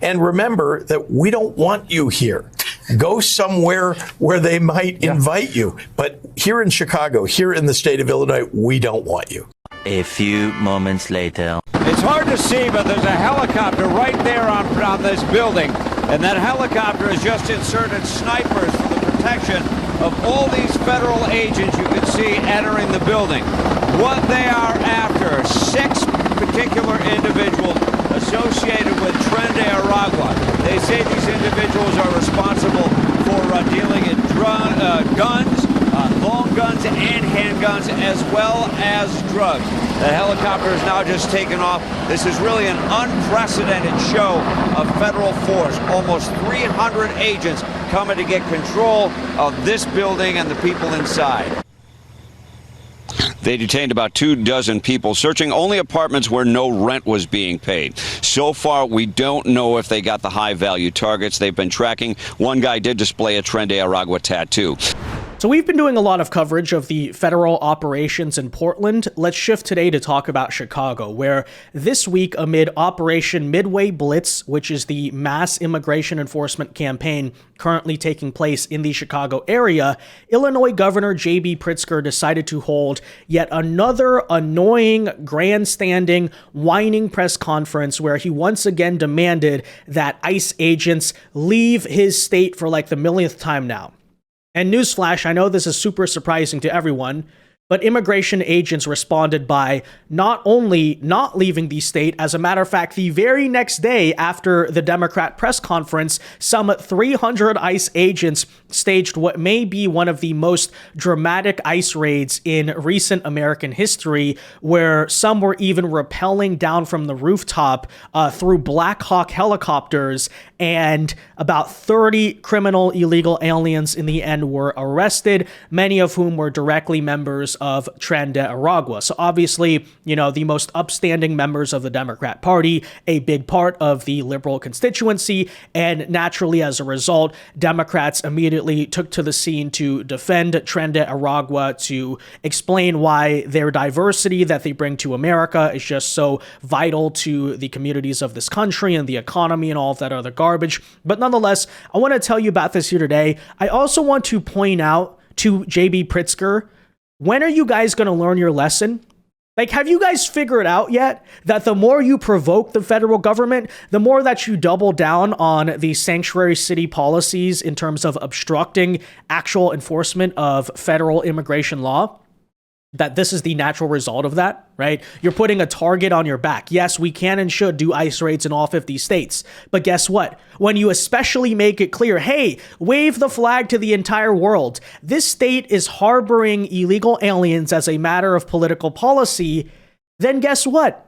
And remember that we don't want you here. Go somewhere where they might invite you. But here in Chicago, here in the state of Illinois, we don't want you. A few moments later. It's hard to see, but there's a helicopter right there on this building. And that helicopter has just inserted snipers for the protection of all these federal agents you can see entering the building. What they are after, 6 particular individuals associated with Tren de Aragua. They say these individuals are responsible for dealing in guns, long guns and handguns, as well as drugs. The helicopter is now just taken off. This is really an unprecedented show of federal force. Almost 300 agents coming to get control of this building and the people inside. They detained about 24 people, searching only apartments where no rent was being paid. So far, we don't know if they got the high-value targets they've been tracking. One guy did display a Tren de Aragua tattoo. So we've been doing a lot of coverage of the federal operations in Portland. Let's shift today to talk about Chicago, where this week, amid Operation Midway Blitz, which is the mass immigration enforcement campaign currently taking place in the Chicago area, Illinois Governor JB Pritzker decided to hold yet another annoying, grandstanding, whining press conference where he once again demanded that ICE agents leave his state for like the millionth time now. And newsflash, I know this is super surprising to everyone, but immigration agents responded by not only not leaving the state, as a matter of fact, the very next day after the Democrat press conference, some 300 ICE agents staged what may be one of the most dramatic ICE raids in recent American history, where some were even rappelling down from the rooftop through Black Hawk helicopters, and about 30 criminal illegal aliens in the end were arrested, many of whom were directly members of Tren de Aragua. So obviously, you know, the most upstanding members of the Democrat Party, a big part of the liberal constituency, and naturally as a result, Democrats immediately took to the scene to defend Tren de Aragua, to explain why their diversity that they bring to America is just so vital to the communities of this country and the economy and all of that other garbage. But nonetheless, I want to tell you about this here today. I also want to point out to JB Pritzker, when are you guys going to learn your lesson? Like, have you guys figured out yet that the more you provoke the federal government, the more that you double down on the sanctuary city policies in terms of obstructing actual enforcement of federal immigration law? That this is the natural result of that, right? You're putting a target on your back. Yes, we can and should do ICE raids in all 50 states. But guess what? When you especially make it clear, hey, wave the flag to the entire world, this state is harboring illegal aliens as a matter of political policy, then guess what?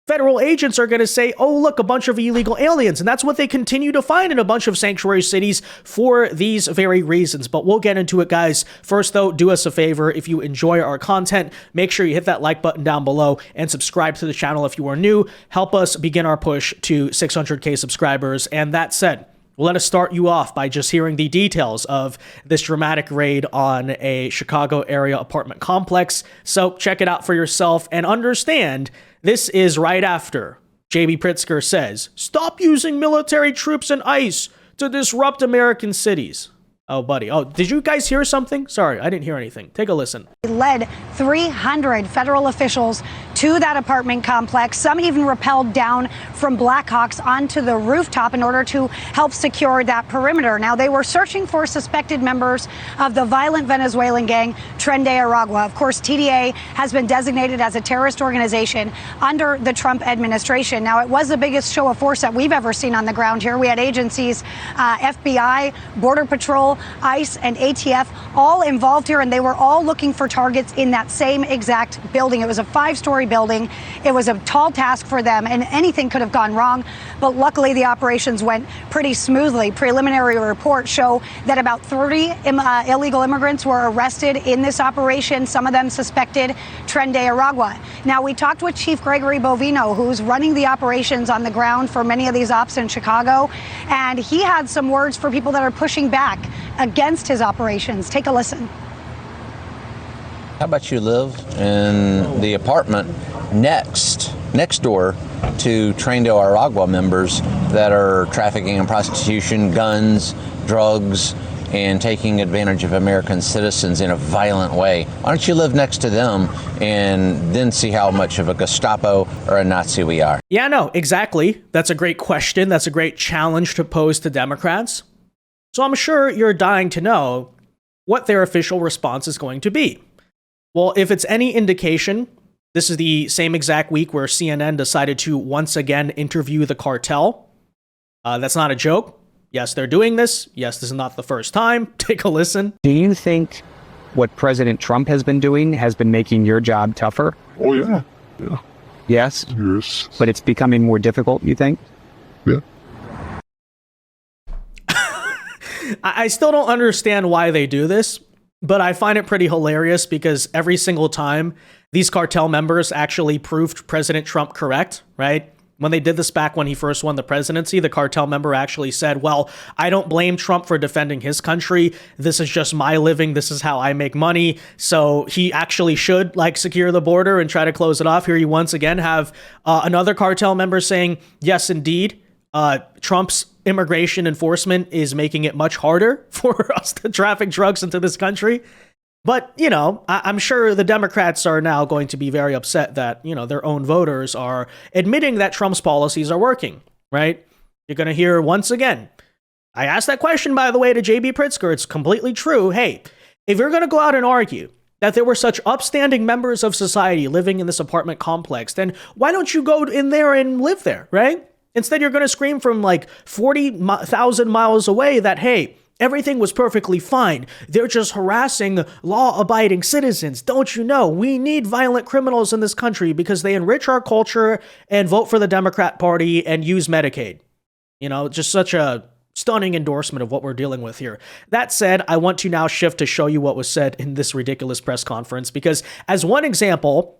Federal agents are going to say, oh, look, a bunch of illegal aliens. And that's what they continue to find in a bunch of sanctuary cities for these very reasons. But we'll get into it, guys. First, though, do us a favor. If you enjoy our content, make sure you hit that like button down below and subscribe to the channel if you are new. Help us begin our push to 600K subscribers. And that said, let us start you off by just hearing the details of this dramatic raid on a Chicago area apartment complex. So check it out for yourself and understand this is right after JB Pritzker says, stop using military troops and ICE to disrupt American cities. Oh, buddy. Oh, did you guys hear something? Sorry, I didn't hear anything. Take a listen. He led 300 federal officials to that apartment complex. Some even rappelled down from Blackhawks onto the rooftop in order to help secure that perimeter. Now, they were searching for suspected members of the violent Venezuelan gang Tren de Aragua. Of course, TDA has been designated as a terrorist organization under the Trump administration. Now, it was the biggest show of force that we've ever seen on the ground here. We had agencies, FBI, Border Patrol, ICE, and ATF all involved here, and they were all looking for targets in that same exact building. It was a 5-story building. It was a tall task for them, and anything could have gone wrong. But luckily, the operations went pretty smoothly. Preliminary reports show that about 30 illegal immigrants were arrested in this operation, some of them suspected Tren de Aragua. Now, we talked with Chief Gregory Bovino, who's running the operations on the ground for many of these ops in Chicago, and he had some words for people that are pushing back against his operations. Take a listen. How about you live in the apartment next next door to trained Aragua members that are trafficking in prostitution, guns, drugs, and taking advantage of American citizens in a violent way. Why don't you live next to them and then see how much of a Gestapo or a Nazi we are? Yeah, no, exactly. That's a great question. That's a great challenge to pose to Democrats. So I'm sure you're dying to know what their official response is going to be. Well, if it's any indication, this is the same exact week where CNN decided to once again interview the cartel. That's not a joke. Yes, they're doing this. Yes, this is not the first time. Take a listen. Do you think what President Trump has been doing has been making your job tougher? Oh, yeah. Yeah. Yes? Yes. But it's becoming more difficult, you think? Yeah. I still don't understand why they do this, but I find it pretty hilarious because every single time these cartel members actually proved President Trump correct, right? When they did this back when he first won the presidency, the cartel member actually said, well, I don't blame Trump for defending his country. This is just my living. This is how I make money. So he actually should secure the border and try to close it off. Here you once again have another cartel member saying, yes, indeed, Trump's immigration enforcement is making it much harder for us to traffic drugs into this country. But, I'm sure the Democrats are now going to be very upset that, their own voters are admitting that Trump's policies are working, right? You're going to hear once again. I asked that question, by the way, to JB Pritzker. It's completely true. Hey, if you're going to go out and argue that there were such upstanding members of society living in this apartment complex, then why don't you go in there and live there, right? Instead, you're going to scream from 40,000 miles away that, hey, everything was perfectly fine. They're just harassing law-abiding citizens. Don't you know? We need violent criminals in this country because they enrich our culture and vote for the Democrat Party and use Medicaid. Just such a stunning endorsement of what we're dealing with here. That said, I want to now shift to show you what was said in this ridiculous press conference because as one example,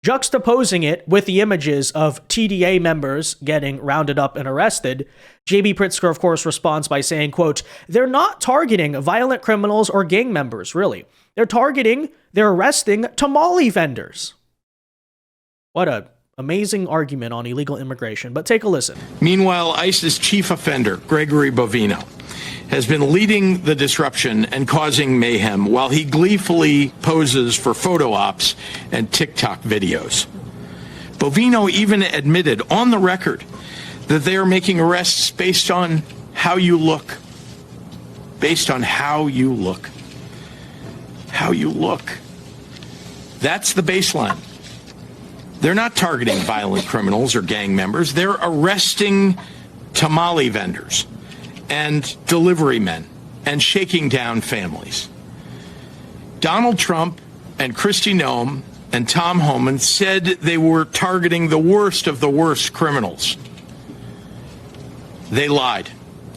juxtaposing it with the images of TDA members getting rounded up and arrested, JB Pritzker, of course, responds by saying, quote, they're not targeting violent criminals or gang members, really. They're arresting tamale vendors. What a amazing argument on illegal immigration, but take a listen. Meanwhile, ICE's chief offender, Gregory Bovino, has been leading the disruption and causing mayhem while he gleefully poses for photo ops and TikTok videos. Bovino even admitted on the record that they are making arrests based on how you look. Based on how you look. How you look. That's the baseline. They're not targeting violent criminals or gang members. They're arresting tamale vendors and delivery men and shaking down families. Donald Trump and Kristi Noem and Tom Homan said they were targeting the worst of the worst criminals. They lied,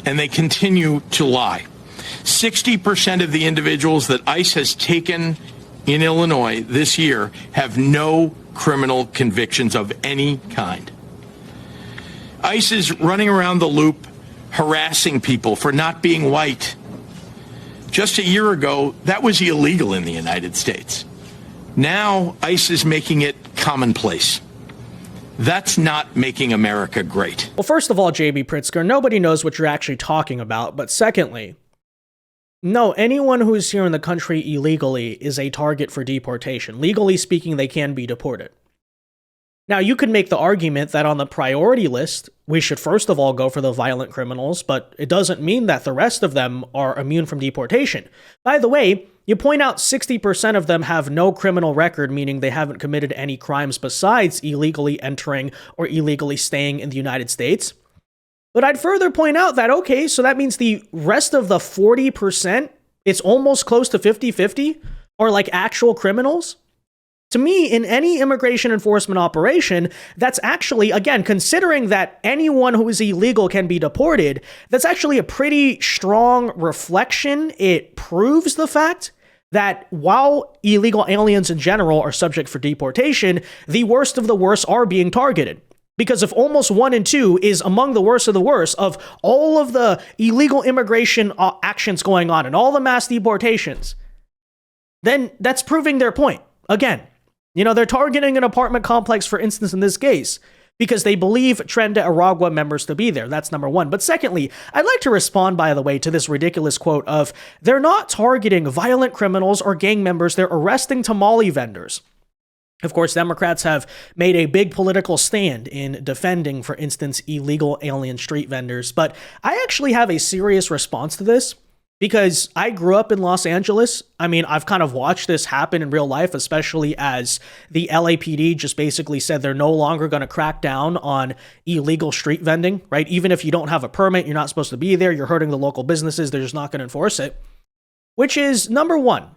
and they continue to lie. 60% of the individuals that ICE has taken in Illinois this year have no criminal convictions of any kind. ICE is running around the loop harassing people for not being white. Just a year ago, that was illegal in the United States. Now, ICE is making it commonplace. That's not making America great. Well, first of all, JB Pritzker, nobody knows what you're actually talking about. But secondly, no, anyone who is here in the country illegally is a target for deportation. Legally speaking, they can be deported. Now, you could make the argument that on the priority list, we should first of all go for the violent criminals, but it doesn't mean that the rest of them are immune from deportation. By the way, you point out 60% of them have no criminal record, meaning they haven't committed any crimes besides illegally entering or illegally staying in the United States. But I'd further point out that, okay, so that means the rest of the 40%, it's almost close to 50-50, are actual criminals. To me, in any immigration enforcement operation, that's actually, again, considering that anyone who is illegal can be deported, that's actually a pretty strong reflection. It proves the fact that while illegal aliens in general are subject for deportation, the worst of the worst are being targeted. Because if almost 1 in 2 is among the worst of the worst of all of the illegal immigration actions going on and all the mass deportations, then that's proving their point. Again, You know, they're targeting an apartment complex, for instance, in this case, because they believe Tren de Aragua members to be there. That's number one. But secondly, I'd like to respond, by the way, to this ridiculous quote of, they're not targeting violent criminals or gang members, they're arresting tamale vendors. Of course, Democrats have made a big political stand in defending, for instance, illegal alien street vendors. But I actually have a serious response to this because I grew up in Los Angeles. I mean, I've kind of watched this happen in real life, especially as the LAPD just basically said they're no longer going to crack down on illegal street vending, right? Even if you don't have a permit, you're not supposed to be there, you're hurting the local businesses, they're just not going to enforce it. Which is, number one,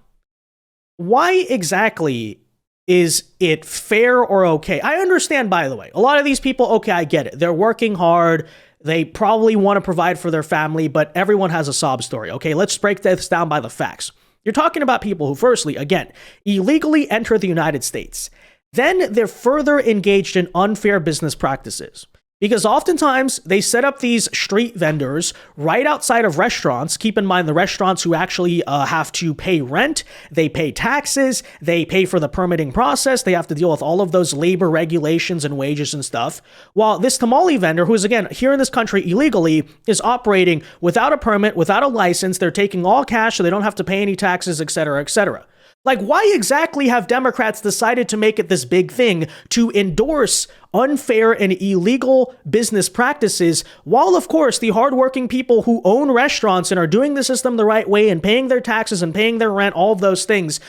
why exactly is it fair or okay? I understand, by the way, a lot of these people, okay, I get it. They're working hard. They probably want to provide for their family, but everyone has a sob story. Okay, let's break this down by the facts. You're talking about people who, firstly, again, illegally enter the United States. Then they're further engaged in unfair business practices. Because oftentimes they set up these street vendors right outside of restaurants. Keep in mind the restaurants who actually have to pay rent, they pay taxes, they pay for the permitting process, they have to deal with all of those labor regulations and wages and stuff. While this tamale vendor, who is again here in this country illegally, is operating without a permit, without a license, they're taking all cash so they don't have to pay any taxes, etc., etc. Like, why exactly have Democrats decided to make it this big thing to endorse unfair and illegal business practices while, of course, the hardworking people who own restaurants and are doing the system the right way and paying their taxes and paying their rent, all of those things,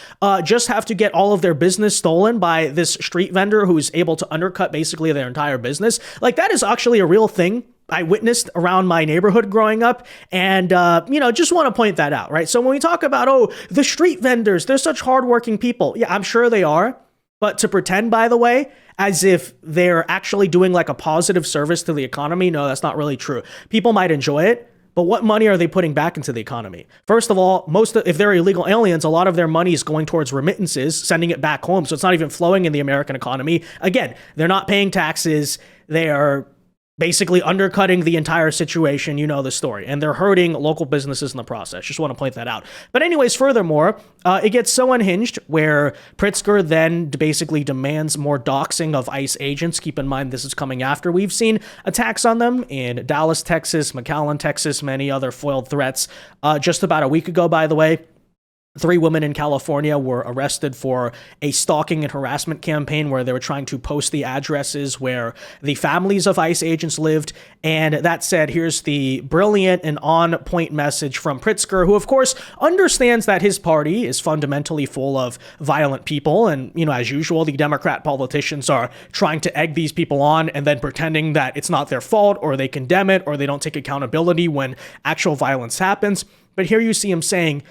just have to get all of their business stolen by this street vendor who is able to undercut basically their entire business? Like, that is actually a real thing I witnessed around my neighborhood growing up. And, just want to point that out, right? So when we talk about, the street vendors, they're such hardworking people. Yeah, I'm sure they are. But to pretend, by the way, as if they're actually doing like a positive service to the economy, no, that's not really true. People might enjoy it, but what money are they putting back into the economy? First of all, if they're illegal aliens, a lot of their money is going towards remittances, sending it back home. So it's not even flowing in the American economy. Again, they're not paying taxes. They are basically undercutting the entire situation. You know the story. And they're hurting local businesses in the process. Just want to point that out. But anyways, furthermore, it gets so unhinged where Pritzker then basically demands more doxing of ICE agents. Keep in mind, this is coming after we've seen attacks on them in Dallas, Texas, McAllen, Texas, many other foiled threats. Just about a week ago, by the way, 3 women in California were arrested for a stalking and harassment campaign where they were trying to post the addresses where the families of ICE agents lived. And that said, here's the brilliant and on-point message from Pritzker, who, of course, understands that his party is fundamentally full of violent people. And, as usual, the Democrat politicians are trying to egg these people on and then pretending that it's not their fault, or they condemn it, or they don't take accountability when actual violence happens. But here you see him saying,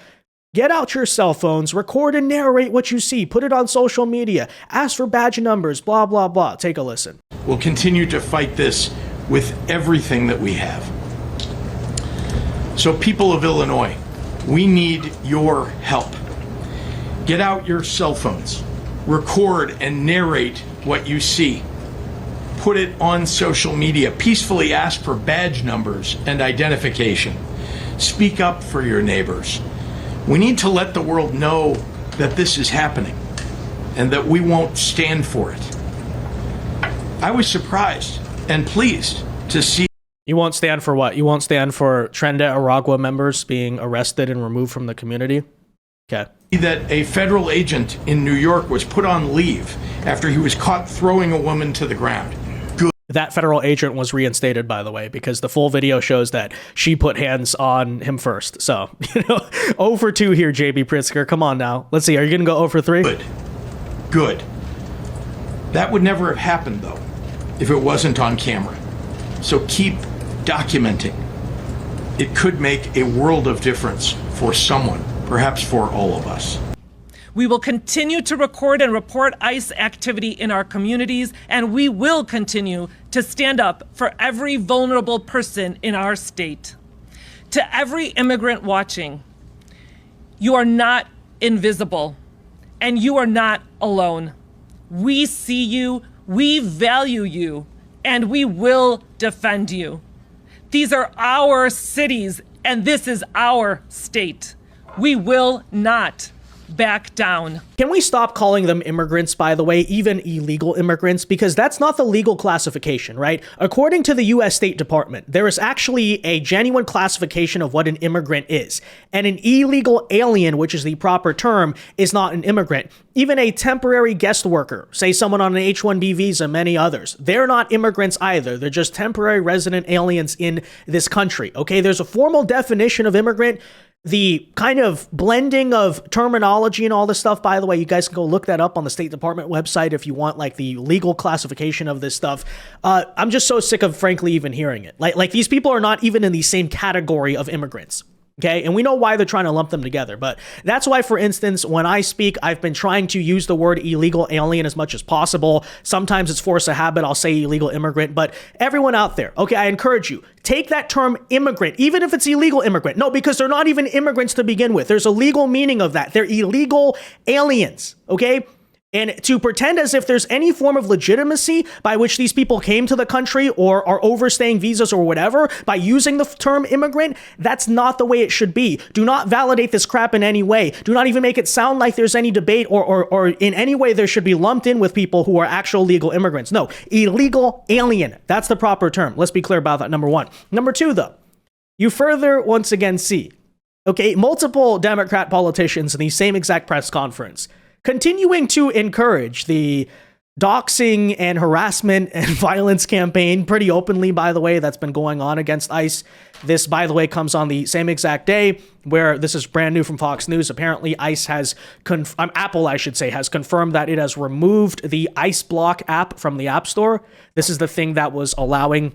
get out your cell phones, record and narrate what you see, put it on social media, ask for badge numbers, blah, blah, blah. Take a listen. We'll continue to fight this with everything that we have. So, people of Illinois, we need your help. Get out your cell phones, record and narrate what you see. Put it on social media. Peacefully ask for badge numbers and identification. Speak up for your neighbors. We need to let the world know that this is happening and that we won't stand for it. I was surprised and pleased to see. You won't stand for what? You won't stand for Tren de Aragua members being arrested and removed from the community? Okay. That a federal agent in New York was put on leave after he was caught throwing a woman to the ground. That federal agent was reinstated, by the way, because the full video shows that she put hands on him first. So, 0 for 2 here, JB Pritzker. Come on now. Let's see. Are you going to go 0 for 3? Good. That would never have happened, though, if it wasn't on camera. So keep documenting. It could make a world of difference for someone, perhaps for all of us. We will continue to record and report ICE activity in our communities, and we will continue to stand up for every vulnerable person in our state. To every immigrant watching, you are not invisible, and you are not alone. We see you, we value you, and we will defend you. These are our cities, and this is our state. We will not back down. Can we stop calling them immigrants, by the way, even illegal immigrants? Because that's not the legal classification, right? According to the U.S. State Department, there is actually a genuine classification of what an immigrant is. And an illegal alien, which is the proper term, is not an immigrant. Even a temporary guest worker, say someone on an H-1B visa, many others, they're not immigrants either. They're just temporary resident aliens in this country, okay? There's a formal definition of immigrant. The kind of blending of terminology and all this stuff, by the way, you guys can go look that up on the State Department website if you want like the legal classification of this stuff. I'm just so sick of, frankly, even hearing it. Like these people are not even in the same category of immigrants. Okay, and we know why they're trying to lump them together, but that's why, for instance, when I speak, I've been trying to use the word illegal alien as much as possible. Sometimes it's force of habit, I'll say illegal immigrant, but everyone out there, okay, I encourage you, take that term immigrant, even if it's illegal immigrant. No, because they're not even immigrants to begin with. There's a legal meaning of that. They're illegal aliens, okay? And to pretend as if there's any form of legitimacy by which these people came to the country or are overstaying visas or whatever by using the term immigrant, that's not the way it should be. Do not validate this crap in any way. Do not even make it sound like there's any debate or in any way there should be lumped in with people who are actual legal immigrants. No, illegal alien. That's the proper term. Let's be clear about that, number one. Number two, though, you further once again see, okay, multiple Democrat politicians in the same exact press conference continuing to encourage the doxing and harassment and violence campaign pretty openly, by the way, that's been going on against ICE. This, by the way, comes on the same exact day where this is brand new from Fox News. Apparently, ICE has, Apple, I should say, has confirmed that it has removed the ICE Block app from the App Store. This is the thing that was allowing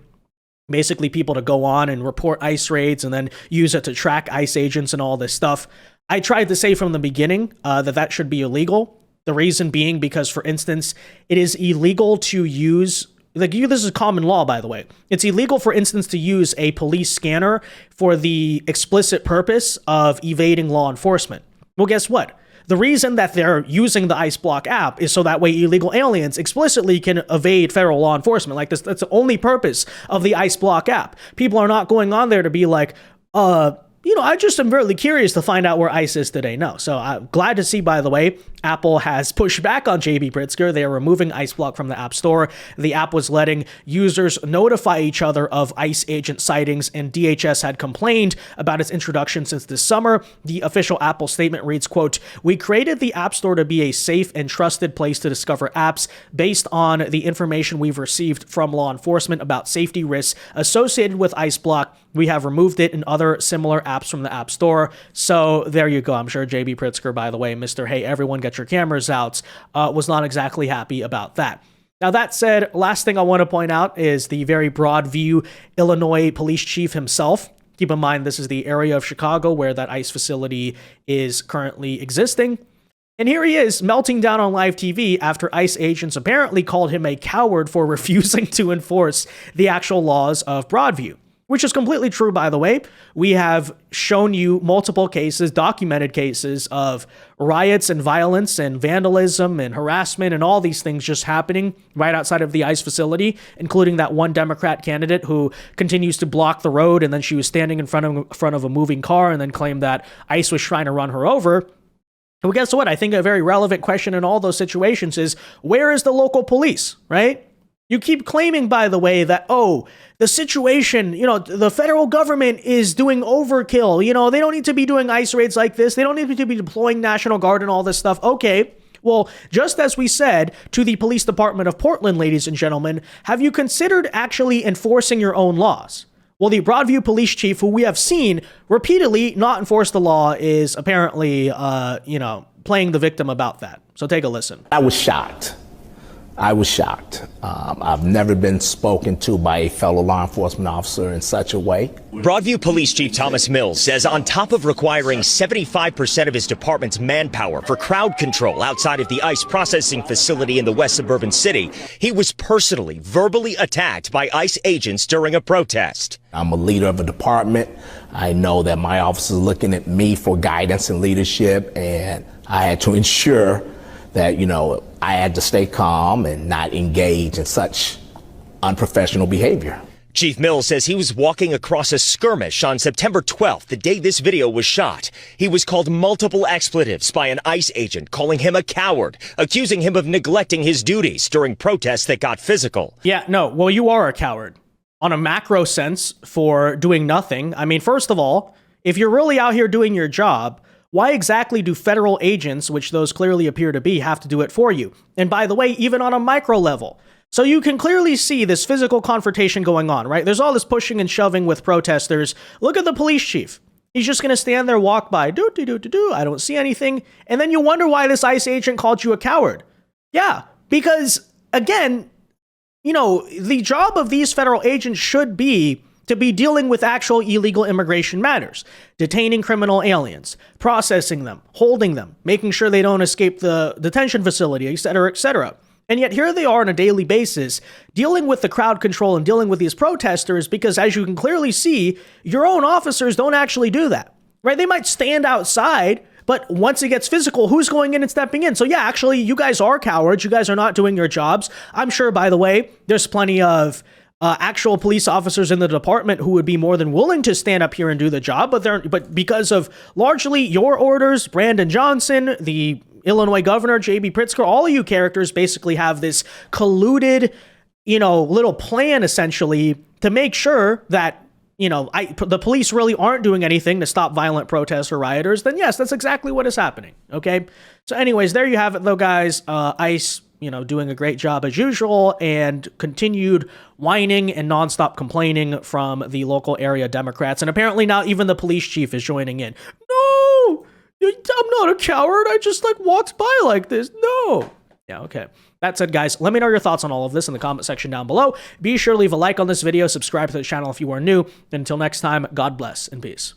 basically people to go on and report ICE raids and then use it to track ICE agents and all this stuff. I tried to say from the beginning that should be illegal. The reason being because, for instance, it is illegal to use, this is common law, by the way. It's illegal, for instance, to use a police scanner for the explicit purpose of evading law enforcement. Well, guess what? The reason that they're using the ICE Block app is so that way illegal aliens explicitly can evade federal law enforcement. Like this, that's the only purpose of the ICE Block app. People are not going on there to be like, I just am really curious to find out where ICE is today. No. So I'm glad to see, by the way, Apple has pushed back on JB Pritzker. They are removing ICE Block from the App Store. The app was letting users notify each other of ICE agent sightings, and DHS had complained about its introduction since this summer. The official Apple statement reads, quote, "We created the App Store to be a safe and trusted place to discover apps based on the information we've received from law enforcement about safety risks associated with ICE Block. We have removed it and other similar apps from the App Store." So there you go. I'm sure JB Pritzker, by the way, Mr. Hey, everyone get your cameras out, was not exactly happy about that. Now, that said, last thing I want to point out is the very Broadview Illinois police chief himself. Keep in mind, this is the area of Chicago where that ICE facility is currently existing. And here he is melting down on live TV after ICE agents apparently called him a coward for refusing to enforce the actual laws of Broadview. Which is completely true, by the way. We have shown you multiple cases, documented cases of riots and violence and vandalism and harassment and all these things just happening right outside of the ICE facility, including that one Democrat candidate who continues to block the road, and then she was standing in front of a moving car and then claimed that ICE was trying to run her over. Well, guess what? I think a very relevant question in all those situations is, where is the local police, right? You keep claiming, by the way, that, the situation, the federal government is doing overkill. They don't need to be doing ICE raids like this. They don't need to be deploying National Guard and all this stuff. Okay, well, just as we said to the police department of Portland, ladies and gentlemen, have you considered actually enforcing your own laws? Well, the Broadview police chief, who we have seen repeatedly not enforce the law, is apparently, playing the victim about that. So take a listen. I was shocked. I've never been spoken to by a fellow law enforcement officer in such a way. Broadview Police Chief Thomas Mills says on top of requiring 75% of his department's manpower for crowd control outside of the ICE processing facility in the west suburban city, he was personally, verbally attacked by ICE agents during a protest. I'm a leader of a department. I know that my office is looking at me for guidance and leadership, and I had to ensure that, I had to stay calm and not engage in such unprofessional behavior. Chief Mills says he was walking across a skirmish on September 12th, the day this video was shot. He was called multiple expletives by an ICE agent, calling him a coward, accusing him of neglecting his duties during protests that got physical. Yeah, no, well, you are a coward. On a macro sense for doing nothing. I mean, first of all, if you're really out here doing your job, why exactly do federal agents, which those clearly appear to be, have to do it for you? And by the way, even on a micro level. So you can clearly see this physical confrontation going on, right? There's all this pushing and shoving with protesters. Look at the police chief. He's just going to stand there, walk by, I don't see anything. And then you wonder why this ICE agent called you a coward. Yeah, because again, you know, the job of these federal agents should be to be dealing with actual illegal immigration matters, detaining criminal aliens, processing them, holding them, making sure they don't escape the detention facility, et cetera, et cetera. And yet here they are on a daily basis dealing with the crowd control and dealing with these protesters because, as you can clearly see, your own officers don't actually do that, right? They might stand outside, but once it gets physical, who's going in and stepping in? So yeah, actually, you guys are cowards. You guys are not doing your jobs. I'm sure, by the way, there's plenty of actual police officers in the department who would be more than willing to stand up here and do the job, but because of largely your orders, Brandon Johnson, the Illinois governor, JB Pritzker, all of you characters basically have this colluded, you know, little plan essentially to make sure that, you know, the police really aren't doing anything to stop violent protests or rioters. Then yes, that's exactly what is happening. Okay. So anyways, there you have it though, guys. ICE, you know, doing a great job as usual, and continued whining and nonstop complaining from the local area Democrats. And apparently now even the police chief is joining in. No, I'm not a coward. I just walked by like this. No. Yeah, okay. That said, guys, let me know your thoughts on all of this in the comment section down below. Be sure to leave a like on this video, subscribe to the channel if you are new. And until next time, God bless and peace.